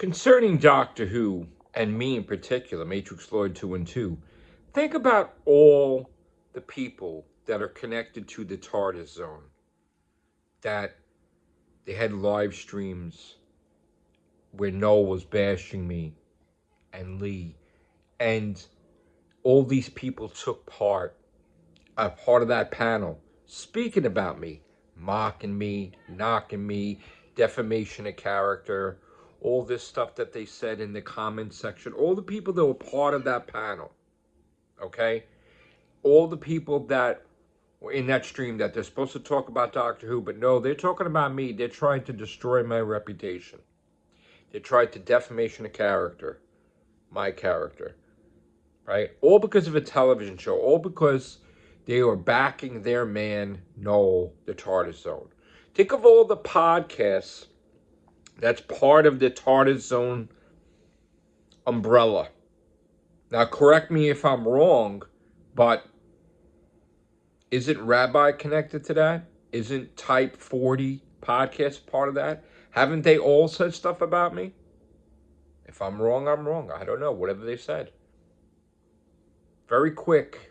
Concerning Doctor Who, and me in particular, Matrix Lord 2 and 2, think about all the people that are connected to the TARDIS zone, that they had live streams where Noel was bashing me and Lee, and all these people took part, a part of that panel, speaking about me, mocking me, knocking me, defamation of character, all this stuff that they said in the comment section, all the people that were part of that panel, okay? All the people that were in that stream that they're supposed to talk about Doctor Who, but no, they're talking about me. They're trying to destroy my reputation. They tried to defamation of character, my character, right? All because of a television show, all because they were backing their man, Noel, the TARDIS Zone. Think of all the podcasts that's part of the TARDIS Zone umbrella. Now, correct me if I'm wrong, but isn't Rabbi connected to that? Isn't Type 40 podcast part of that? Haven't they all said stuff about me? If I'm wrong, I'm wrong. I don't know. Whatever they said. Very quick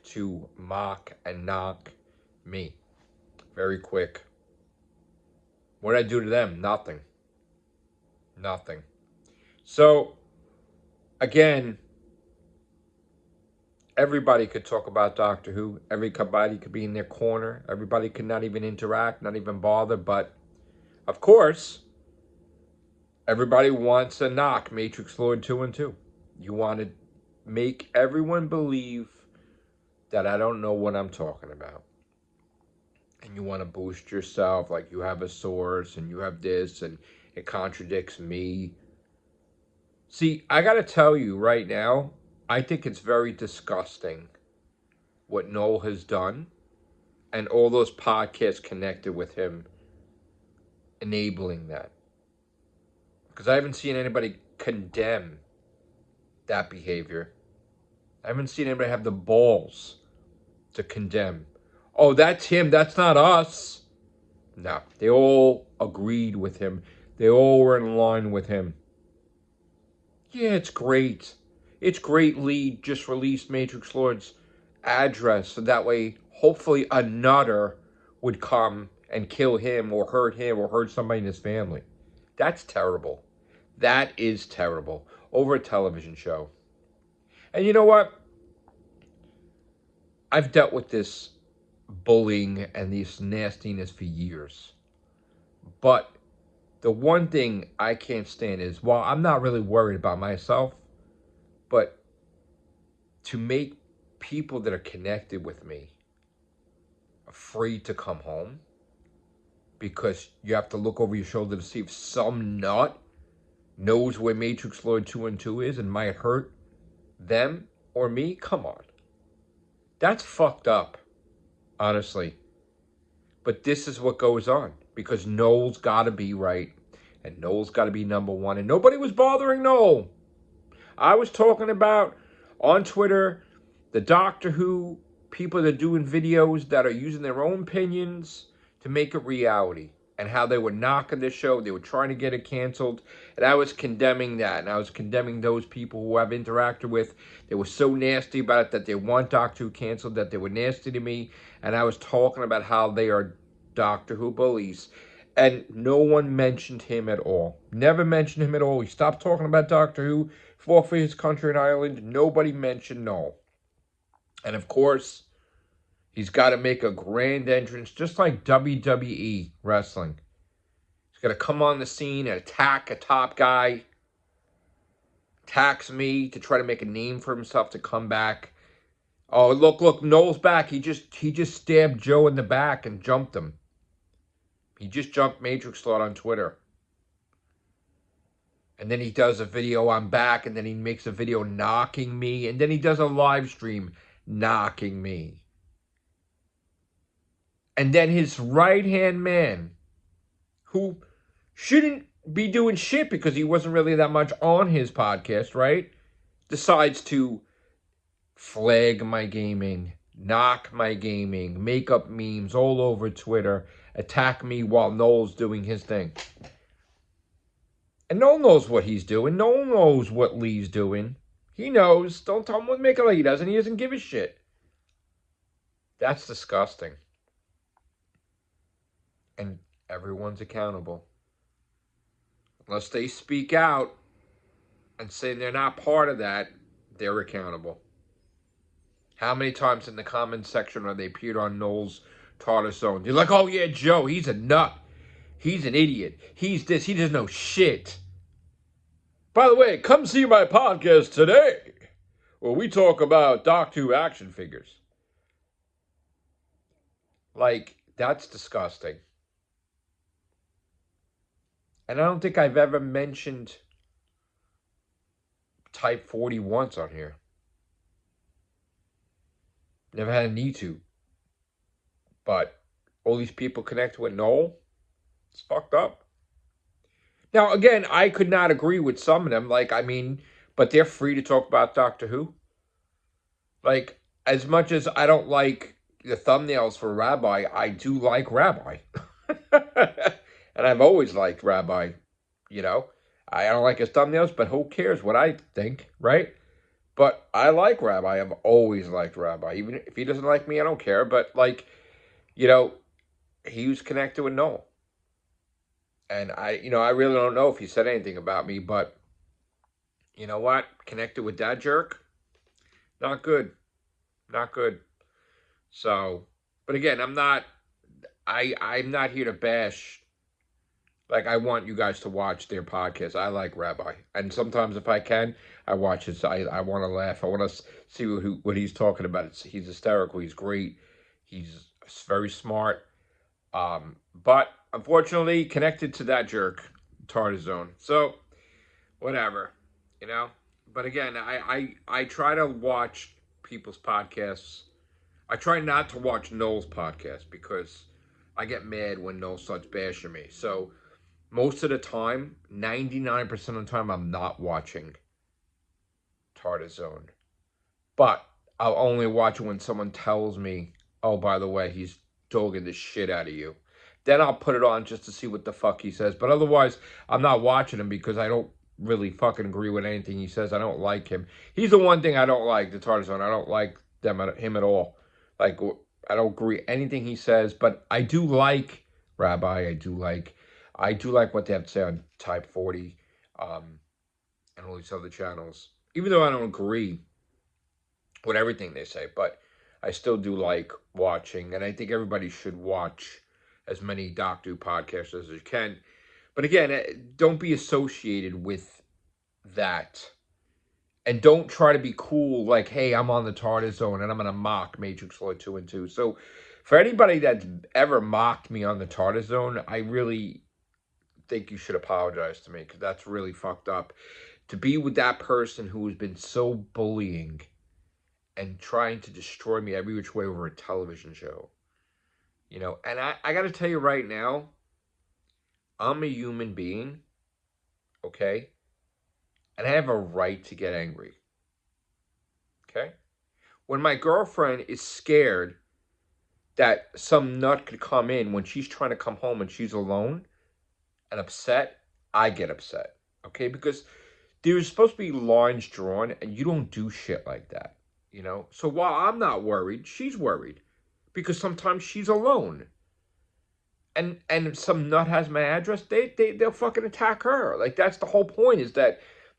to mock and knock me. Very quick. What did I do to them? Nothing. Nothing. So, again, everybody could talk about Doctor Who. Everybody could be in their corner. Everybody could not even interact, not even bother. But, of course, everybody wants to knock Matrix Lord 2 and 2. You want to make everyone believe that I don't know what I'm talking about. And you want to boost yourself like you have a source and you have this and it contradicts me. See, I got to tell you right now, I think it's very disgusting what Noel has done and all those podcasts connected with him enabling that. Because I haven't seen anybody condemn that behavior. I haven't seen anybody have the balls to condemn. Oh, that's him. That's not us. No, they all agreed with him. They all were in line with him. Yeah, it's great. It's great Lee just released Matrix Lord's address. So that way, hopefully a nutter would come and kill him or hurt somebody in his family. That's terrible. That is terrible. Over a television show. And you know what? I've dealt with this bullying and this nastiness for years. But the one thing I can't stand is, while I'm not really worried about myself, but to make people that are connected with me afraid to come home because you have to look over your shoulder to see if some nut knows where Matrix Lord 2 and 2 is and might hurt them or me. Come on. That's fucked up, honestly. But this is what goes on because Noel's got to be right and Noel's got to be number one. And nobody was bothering Noel. I was talking about on Twitter the Doctor Who people that are doing videos that are using their own opinions to make it reality and how they were knocking the show. They were trying to get it canceled. And I was condemning that. And I was condemning those people who I've interacted with. They were so nasty about it that they want Doctor Who canceled, that they were nasty to me. And I was talking about how they are Doctor Who bullies. And no one mentioned him at all. Never mentioned him at all. He stopped talking about Doctor Who, fought for his country in Ireland. Nobody mentioned Noel. And of course, he's got to make a grand entrance, just like WWE wrestling. He's got to come on the scene and attack a top guy. Attacks me to try to make a name for himself to come back. Oh, look, Noel's back. He just stabbed Joe in the back and jumped him. He just jumped Matrix Lord on Twitter. And then he does a video, I'm back, and then he makes a video knocking me, and then he does a live stream knocking me. And then his right-hand man, who shouldn't be doing shit because he wasn't really that much on his podcast, right? Decides to flag my gaming, knock my gaming, make up memes all over Twitter, attack me while Noel's doing his thing. And no one knows what he's doing. No one knows what Lee's doing. He knows. Don't tell him what make it like he doesn't. He doesn't give a shit. That's disgusting. And everyone's accountable. Unless they speak out and say they're not part of that, they're accountable. How many times in the comments section are they appeared on Noel's Tartar Zone? You're like, oh yeah, Joe, he's a nut. He's an idiot. He's this. He doesn't know shit. By the way, come see my podcast today, where we talk about Doctor Who action figures. Like, that's disgusting. And I don't think I've ever mentioned Type 40 once on here. Never had a need to. But all these people connect with Noel, it's fucked up. Now, again, I could not agree with some of them. Like, I mean, but they're free to talk about Doctor Who. Like, as much as I don't like the thumbnails for Rabbi, I do like Rabbi. And I've always liked Rabbi, you know. I don't like his thumbnails, but who cares what I think, right? But I like Rabbi. I've always liked Rabbi. Even if he doesn't like me, I don't care. But, like, you know, he was connected with Noel. And I really don't know if he said anything about me, but you know what? Connected with that jerk? Not good. Not good. So, but again, I'm not here to bash. Like, I want you guys to watch their podcast. I like Rabbi. And sometimes if I can, I watch it. I want to laugh. I want to see what he's talking about. He's hysterical. He's great. He's very smart. But unfortunately, connected to that jerk, Tartar Zone. So, whatever, you know. But again, I try to watch people's podcasts. I try not to watch Noel's podcast because I get mad when Noel starts bashing me. So, most of the time, 99% of the time, I'm not watching Tartar Zone. But I'll only watch it when someone tells me, oh, by the way, he's dogging the shit out of you. Then I'll put it on just to see what the fuck he says. But otherwise, I'm not watching him because I don't really fucking agree with anything he says. I don't like him. He's the one thing I don't like, the Tartar Zone. I don't like him at all. Like, I don't agree anything he says. But I do like Rabbi. I do like what they have to say on Type 40 and all these other channels. Even though I don't agree with everything they say, but I still do like watching, and I think everybody should watch as many Doctor Who podcasts as you can. But again, don't be associated with that. And don't try to be cool like, hey, I'm on the Tartar Zone and I'm going to mock Matrix Lord 2 and 2. So for anybody that's ever mocked me on the Tartar Zone, I really think you should apologize to me because that's really fucked up. To be with that person who has been so bullying and trying to destroy me every which way over a television show. You know, and I got to tell you right now, I'm a human being, okay? And I have a right to get angry, okay? When my girlfriend is scared that some nut could come in when she's trying to come home and she's alone and upset, I get upset, okay? Because there's supposed to be lines drawn, and you don't do shit like that, you know? So while I'm not worried, she's worried. Because sometimes she's alone. And if some nut has my address, they'll fucking attack her. Like, that's the whole point, is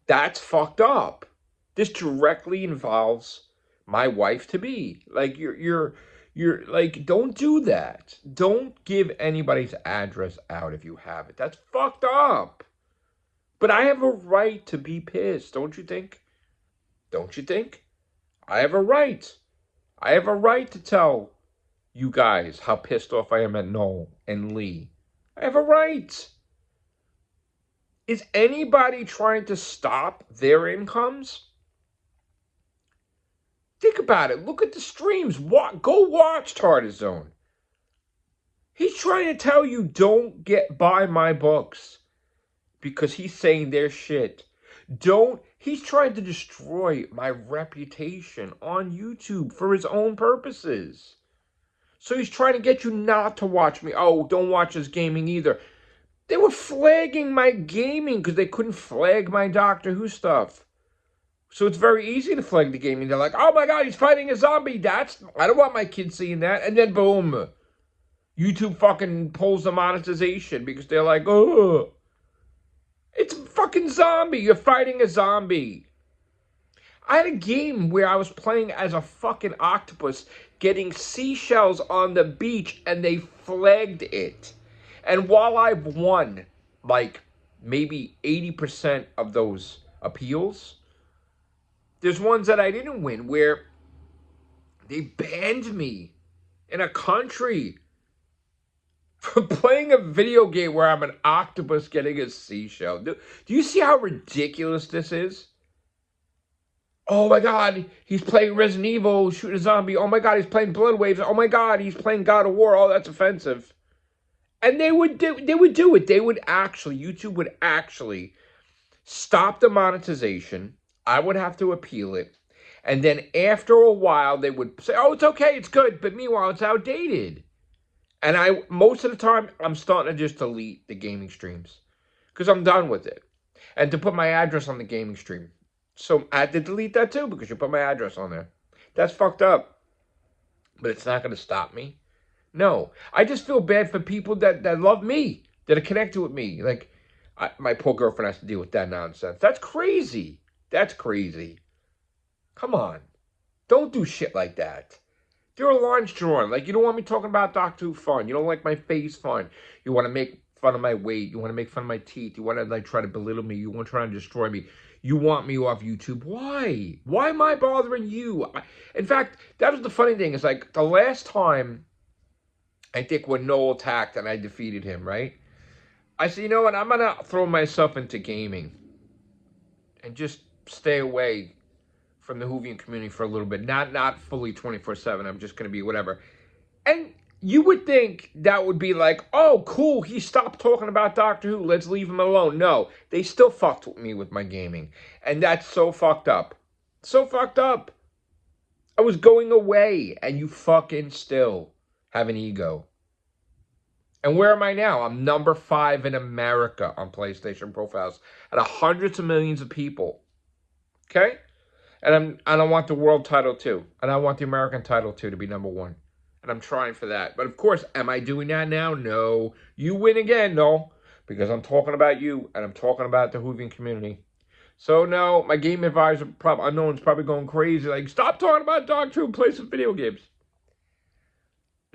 that's fucked up. This directly involves my wife-to-be. Like, you're like, don't do that. Don't give anybody's address out if you have it. That's fucked up. But I have a right to be pissed, don't you think? Don't you think? I have a right. I have a right to tell you guys how pissed off I am at Noel and Lee. I have a right. Is anybody trying to stop their incomes? Think about it. Look at the streams. Go watch Tartar Zone. He's trying to tell you don't buy my books because he's saying their shit. He's trying to destroy my reputation on YouTube for his own purposes. So he's trying to get you not to watch me. Oh, don't watch his gaming either. They were flagging my gaming because they couldn't flag my Doctor Who stuff. So it's very easy to flag the gaming. They're like, oh my God, he's fighting a zombie. I don't want my kids seeing that. And then boom, YouTube fucking pulls the monetization because they're like, oh, it's a fucking zombie. You're fighting a zombie. I had a game where I was playing as a fucking octopus getting seashells on the beach and they flagged it. And while I've won like maybe 80% of those appeals, there's ones that I didn't win where they banned me in a country for playing a video game where I'm an octopus getting a seashell. Do you see how ridiculous this is? Oh my God, he's playing Resident Evil, shooting a zombie. Oh my God, he's playing Blood Waves. Oh my God, he's playing God of War. Oh, that's offensive. And they would do it. They would actually, YouTube would actually stop the monetization. I would have to appeal it. And then after a while, they would say, oh, it's okay, it's good. But meanwhile, it's outdated. And most of the time, I'm starting to just delete the gaming streams because I'm done with it. And to put my address on the gaming stream. So I had to delete that too because you put my address on there. That's fucked up. But it's not going to stop me. No. I just feel bad for people that love me, that are connected with me. Like, my poor girlfriend has to deal with that nonsense. That's crazy. That's crazy. Come on. Don't do shit like that. There are lines drawn. Like, you don't want me talking about Doctor Who fun. You don't like my face fun. You want to make fun of my weight. You want to make fun of my teeth. You want to, like, try to belittle me. You want to try to destroy me. You want me off YouTube. Why? Why am I bothering you? In fact, that was the funny thing. It's like, the last time, I think when Noel attacked and I defeated him, right? I said, you know what? I'm going to throw myself into gaming. And just stay away from the Whovian community for a little bit. Not fully 24/7. I'm just going to be whatever. And you would think that would be like, oh, cool, he stopped talking about Doctor Who. Let's leave him alone. No, they still fucked with me with my gaming. And that's so fucked up. So fucked up. I was going away, and you fucking still have an ego. And where am I now? I'm number 5 in America on PlayStation profiles. Out of hundreds of millions of people. Okay? And I want the world title too. And I want the American title too to be number 1. And I'm trying for that. But of course, am I doing that now? No. You win again, no. Because I'm talking about you and I'm talking about the Whovian community. So no, my game advisor, unknown's probably going crazy. Like, stop talking about Doctor Who, play some video games.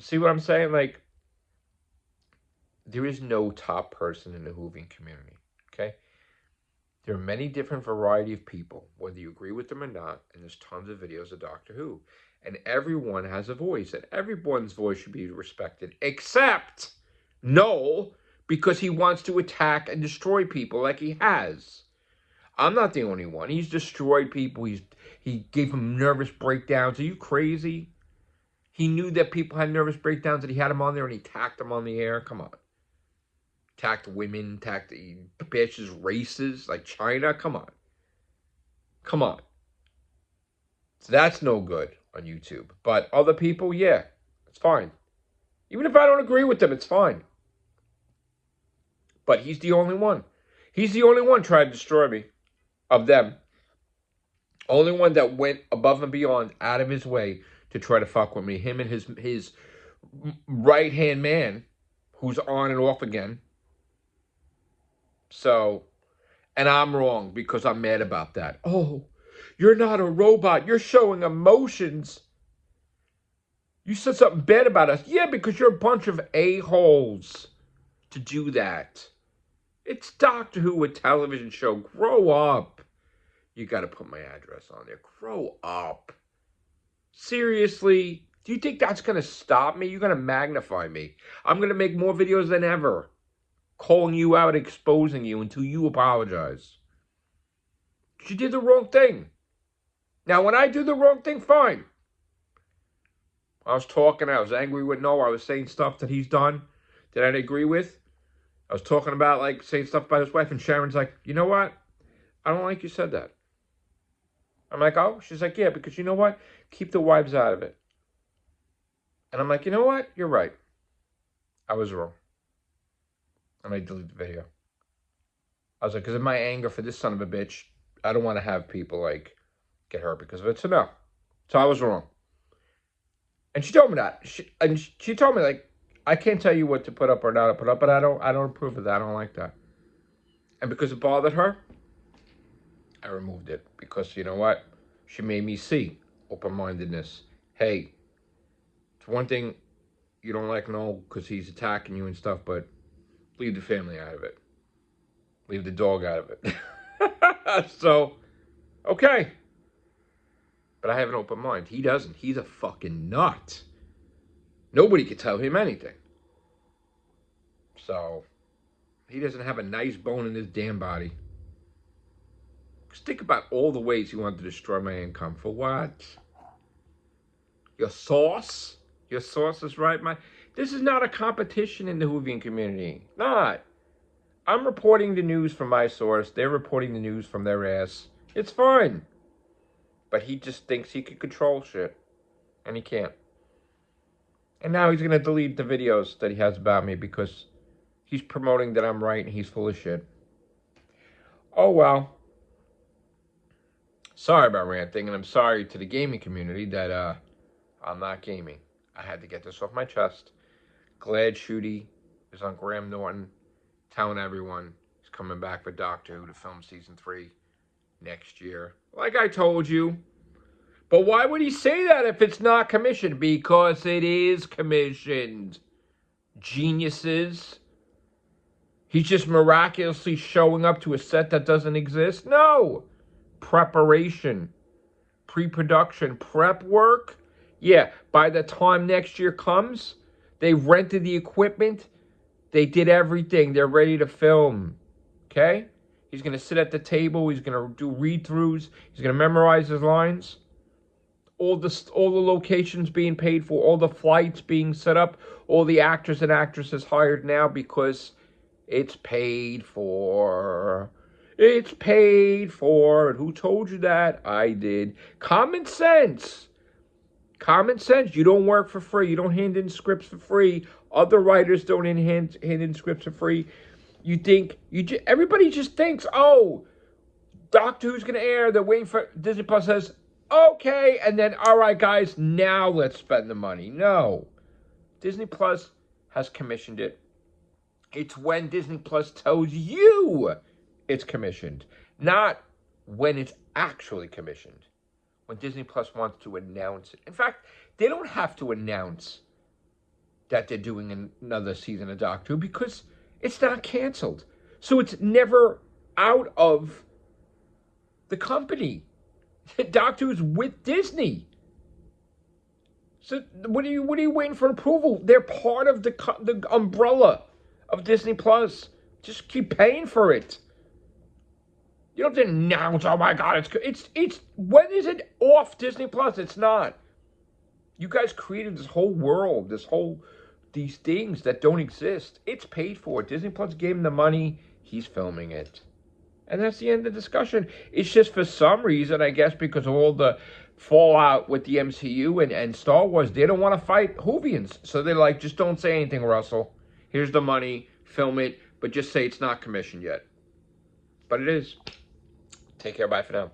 See what I'm saying? Like, there is no top person in the Whovian community. Okay? There are many different variety of people, whether you agree with them or not, and there's tons of videos of Doctor Who. And everyone has a voice, and everyone's voice should be respected, except Noel, because he wants to attack and destroy people like he has. I'm not the only one. He's destroyed people. He gave them nervous breakdowns. Are you crazy? He knew that people had nervous breakdowns, that he had them on there, and he attacked them on the air. Come on. Attacked women, he bashes races like China. Come on. Come on. So that's no good on YouTube. But other people, yeah, it's fine. Even if I don't agree with them, it's fine. But he's the only one. He's the only one trying to destroy me. Of them. Only one that went above and beyond, out of his way to try to fuck with me. Him and his right-hand man, who's on and off again. So, and I'm wrong because I'm mad about that. Oh, you're not a robot. You're showing emotions. You said something bad about us. Yeah, because you're a bunch of a-holes to do that. It's Doctor Who, a television show. Grow up. You got to put my address on there. Grow up. Seriously? Do you think that's going to stop me? You're going to magnify me. I'm going to make more videos than ever. Calling you out, exposing you until you apologize. You did the wrong thing. Now, when I do the wrong thing, fine. I was talking, I was angry with Noah. I was saying stuff that he's done that I didn't agree with. I was talking about, like, saying stuff about his wife, and Sharon's like, you know what? I don't like you said that. I'm like, oh? She's like, yeah, because you know what? Keep the wives out of it. And I'm like, you know what? You're right. I was wrong. And I deleted the video. I was like, because of my anger for this son of a bitch, I don't want to have people, like, get hurt because of it. So, no. So, I was wrong. And she told me that. She told me, like, I can't tell you what to put up or not to put up, but I don't approve of that. I don't like that. And because it bothered her, I removed it. Because, you know what? She made me see open-mindedness. Hey, it's one thing you don't like Noel because he's attacking you and stuff, but leave the family out of it. Leave the dog out of it. So, okay. But I have an open mind. He doesn't. He's a fucking nut. Nobody could tell him anything. So, he doesn't have a nice bone in his damn body. Just think about all the ways he wanted to destroy my income. For what? Your sauce? Your sauce is right, man. This is not a competition in the Whovian community. Not. I'm reporting the news from my source. They're reporting the news from their ass. It's fine. But he just thinks he can control shit. And he can't. And now he's going to delete the videos that he has about me because he's promoting that I'm right and he's full of shit. Oh, well. Sorry about ranting, and I'm sorry to the gaming community that I'm not gaming. I had to get this off my chest. Glad Shooty is on Graham Norton telling everyone he's coming back for Doctor Who to film season 3 next year. Like I told you. But why would he say that if it's not commissioned? Because it is commissioned. Geniuses. He's just miraculously showing up to a set that doesn't exist? No. Preparation. Pre-production. Prep work. Yeah, by the time next year comes, they rented the equipment. They did everything. They're ready to film. Okay? He's going to sit at the table. He's going to do read-throughs. He's going to memorize his lines. All the locations being paid for. All the flights being set up. All the actors and actresses hired now because it's paid for. It's paid for. And who told you that? I did. Common sense. Common sense. You don't work for free. You don't hand in scripts for free. Other writers don't hand in scripts for free. You think everybody just thinks, oh, Doctor Who's going to air. They're waiting for Disney Plus says, okay, and then all right, guys, now let's spend the money. No, Disney Plus has commissioned it. It's when Disney Plus tells you it's commissioned, not when it's actually commissioned. When Disney Plus wants to announce it. In fact, they don't have to announce that they're doing another season of Doctor Who because it's not canceled. So it's never out of the company. Doctor Who's with Disney. So what are you waiting for approval? They're part of the umbrella of Disney Plus. Just keep paying for it. You don't have to announce, oh my God, it's when is it off Disney Plus? It's not. You guys created this whole world, these things that don't exist. It's paid for. Disney Plus gave him the money. He's filming it. And that's the end of the discussion. It's just for some reason, I guess, because of all the fallout with the MCU and Star Wars, they don't want to fight Whovians. So they're like, just don't say anything, Russell. Here's the money. Film it. But just say it's not commissioned yet. But it is. Take care. Bye for now.